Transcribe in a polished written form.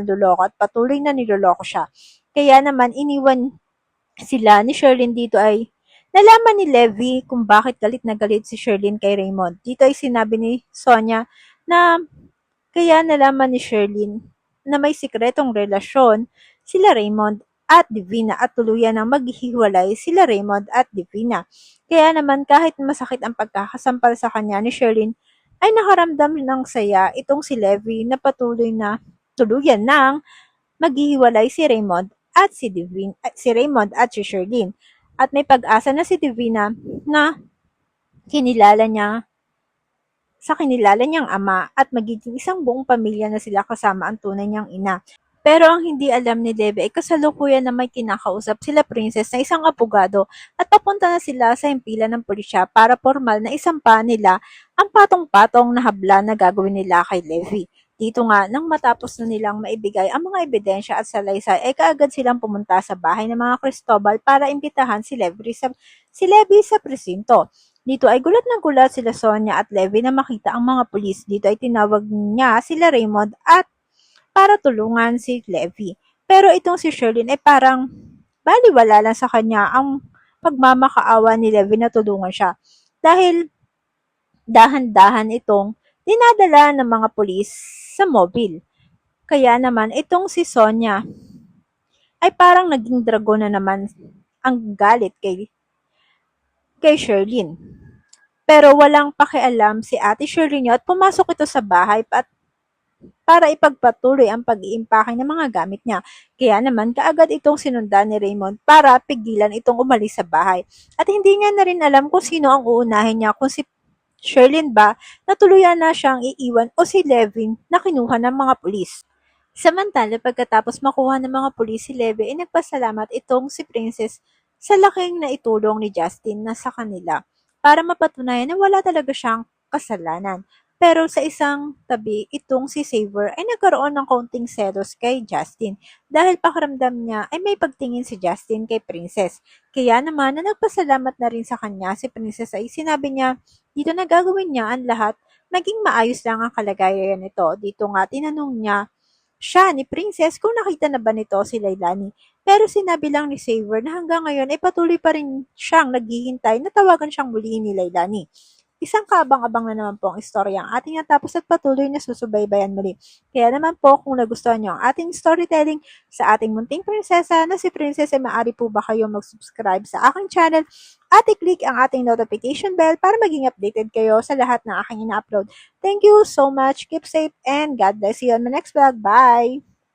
niloloko at patuloy na niloloko siya. Kaya naman iniwan sila ni Sherlyn dito ay nalaman ni Levi kung bakit galit na galit si Sherlyn kay Raymond. Dito ay sinabi ni Sonia na kaya nalaman ni Sherlyn na may sikretong relasyon sila Raymond at Divina at tuluyan ng maghihiwalay sila Raymond at Divina. Kaya naman kahit masakit ang pagkakasampal sa kanya ni Sherlyn ay nakaramdam ng saya itong si Levi na patuloy na tuluyan ng maghihiwalay si Raymond at si Raymond at si Sherlyn. At may pag-asa na si Divina na kinilala niya sa kinilala niyang ama at magiging isang buong pamilya na sila kasama ang tunay niyang ina. Pero ang hindi alam ni Leve ay kasalukuyan na may kinakausap sila Princess na isang abogado at papunta na sila sa himpilan ng pulisya para formal na isampa nila ang patong-patong na habla na gagawin nila kay Levy. Dito nga, nang matapos na nilang maibigay ang mga ebidensya at salaysay ay kaagad silang pumunta sa bahay ng mga Cristobal para imbitahan si Levy sa presinto. Dito ay gulat na gulat sila Sonia at Levy na makita ang mga pulis. Dito ay tinawag niya sila Raymond at para tulungan si Levy. Pero itong si Sherlyn ay parang baliwala lang sa kanya ang pagmamakaawa ni Levy na tulungan siya. Dahil dahan-dahan itong dinadala ng mga pulis sa mobil. Kaya naman itong si Sonia ay parang naging dragon na naman ang galit kay Sherlyn. Pero walang pakialam si Ate Sherlyn at pumasok ito sa bahay para ipagpatuloy ang pag-iimpake ng mga gamit niya. Kaya naman kaagad itong sinundan ni Raymond para pigilan itong umalis sa bahay. At hindi niya na rin alam kung sino ang uunahin niya, kung si Sherlyn ba na tuluyan na siyang iiwan o si Levin na kinuha ng mga pulis. Samantala pagkatapos makuha ng mga pulis si Levy ay nagpasalamat itong si Princess sa laking naitulong ni Justin na sa kanila para mapatunayan na wala talaga siyang kasalanan. Pero sa isang tabi, itong si Xavier ay nagkaroon ng kaunting selos kay Justin dahil pakiramdam niya ay may pagtingin si Justin kay Princess. Kaya naman na nagpasalamat na rin sa kanya si Princess ay sinabi niya dito na gagawin niya ang lahat maging maayos lang ang kalagayan nito. Dito nga tinanong niya siya ni Princess kung nakita na ba nito si Lailani. Pero sinabi lang ni Xavier na hanggang ngayon ay patuloy pa rin siyang naghihintay na tawagan siyang muli ni Lailani. Isang kaabang-abang na naman po ang istorya ang ating natapos at patuloy na susubaybayan muli. Kaya naman po kung nagustuhan niyo ang ating storytelling sa ating munting prinsesa na si Princess ay maaari po ba kayo mag-subscribe sa aking channel at i-click ang ating notification bell para maging updated kayo sa lahat ng aking ina-upload. Thank you so much. Keep safe and God bless you on my next vlog. Bye!